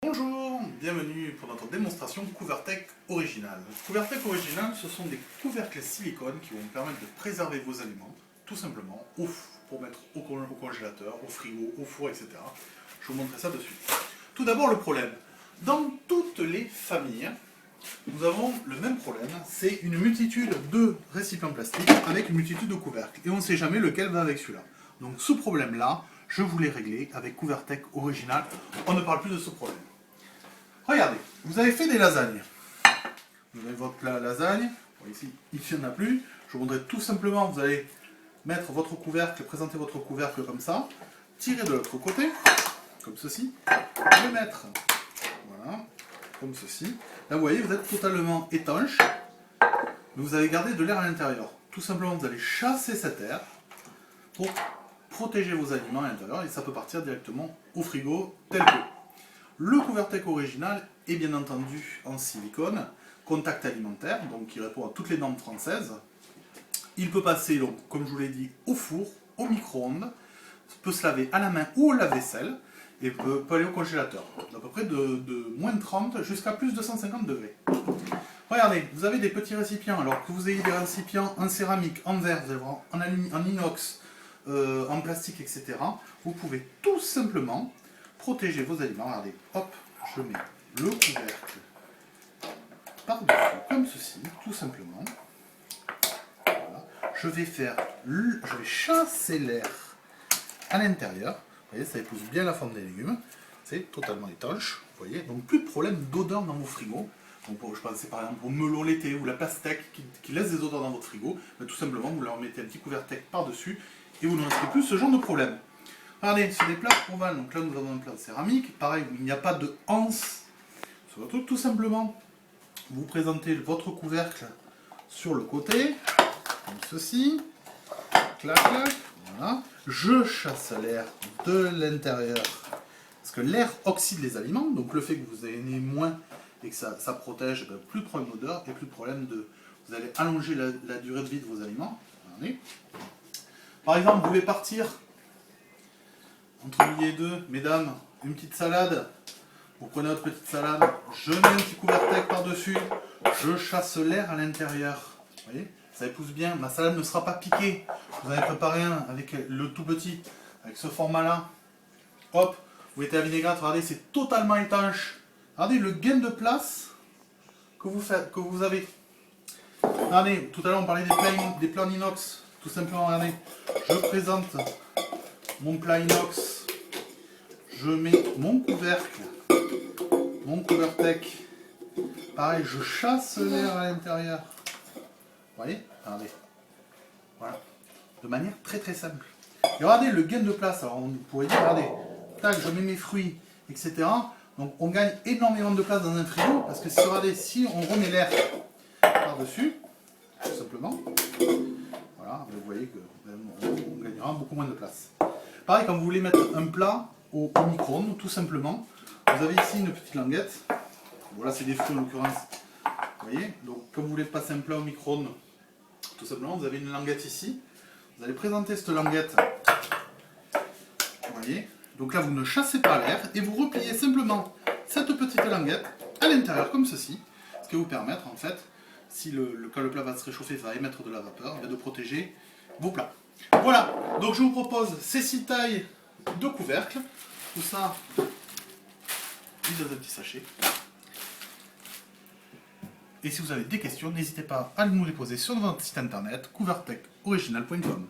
Bonjour, bienvenue pour notre démonstration CouverTech Original. CouverTech Original, ce sont des couvercles silicone qui vont vous permettre de préserver vos aliments, tout simplement, pour mettre au congélateur, au frigo, au four, etc. Je vous montrerai ça de suite. Tout d'abord, le problème. Dans toutes les familles, nous avons le même problème, c'est une multitude de récipients plastiques avec une multitude de couvercles. Et on ne sait jamais lequel va avec celui-là. Donc ce problème-là, je voulais régler avec CouverTech Original. On ne parle plus de ce problème. Regardez, vous avez fait des lasagnes. Vous avez votre plat lasagne. Bon, ici, il n'y en a plus. Je vous montrerai tout simplement, vous allez mettre votre couvercle, présenter votre couvercle comme ça. Tirer de l'autre côté, comme ceci. Le mettre, voilà, comme ceci. Là, vous voyez, vous êtes totalement étanche. Mais vous avez gardé de l'air à l'intérieur. Tout simplement, vous allez chasser cet air pour protéger vos aliments à l'intérieur. Et ça peut partir directement au frigo, tel que. Le CouverTech Original est bien entendu en silicone, contact alimentaire, donc qui répond à toutes les normes françaises. Il peut passer, donc, comme je vous l'ai dit, au four, au micro-ondes, peut se laver à la main ou au lave-vaisselle, et peut aller au congélateur, d'à peu près de moins de 30 jusqu'à plus de 150 degrés. Regardez, vous avez des petits récipients, alors que vous ayez des récipients en céramique, en verre, vous allez voir, en inox, en plastique, etc. Vous pouvez tout simplement protéger vos aliments. Regardez, hop, je mets le couvercle par-dessus, comme ceci, tout simplement. Voilà. Je vais chasser l'air à l'intérieur. Vous voyez, ça épouse bien la forme des légumes. C'est totalement étanche. Vous voyez, donc plus de problème d'odeur dans vos frigos. Donc je pensais par exemple au melon l'été ou la pastèque qui laisse des odeurs dans votre frigo. Mais tout simplement, vous leur mettez un petit CouverTech par-dessus et vous ne risquez plus ce genre de problème. Regardez, c'est des plats ovales, donc là nous avons un plat de céramique, pareil, il n'y a pas de anse sur le truc, tout simplement, vous présentez votre couvercle sur le côté, comme ceci, clac, clac, voilà, je chasse l'air de l'intérieur, parce que l'air oxyde les aliments, donc le fait que vous ayez moins et que ça protège, ben, plus de problème d'odeur et plus de problème de... Vous allez allonger la durée de vie de vos aliments. Regardez. Par exemple, vous voulez partir entre midi et deux, mesdames, une petite salade. Vous prenez votre petite salade, je mets un petit CouverTech par-dessus, je chasse l'air à l'intérieur. Vous voyez, ça épouse bien, ma salade ne sera pas piquée. Vous avez préparé un avec le tout petit, avec ce format-là. Hop, vous mettez la vinaigrette, regardez, c'est totalement étanche. Regardez le gain de place que vous avez. Regardez, tout à l'heure on parlait des plats en inox. Tout simplement, regardez, je présente mon plat inox, je mets mon couvercle, mon CouverTech, pareil, je chasse l'air à l'intérieur. Vous voyez? Regardez. Voilà. De manière très très simple. Et regardez le gain de place. Alors on pourrait dire, regardez, tac, je mets mes fruits, etc. Donc on gagne énormément de place dans un frigo, parce que regardez, si on remet l'air par-dessus, tout simplement, voilà, vous voyez qu'on gagnera beaucoup moins de place. Pareil, quand vous voulez mettre un plat au micro-ondes, tout simplement, vous avez ici une petite languette. Voilà, c'est des fruits en l'occurrence. Vous voyez, donc quand vous voulez passer un plat au micro-ondes, tout simplement, vous avez une languette ici. Vous allez présenter cette languette. Vous voyez, donc là, vous ne chassez pas l'air et vous repliez simplement cette petite languette à l'intérieur, comme ceci, ce qui va vous permettre, en fait, si quand le plat va se réchauffer, va émettre de la vapeur, de protéger vos plats. Voilà, donc je vous propose ces 6 tailles de couvercles. Tout ça, mis dans un petit sachet. Et si vous avez des questions, n'hésitez pas à nous les poser sur notre site internet couvertechoriginal.com.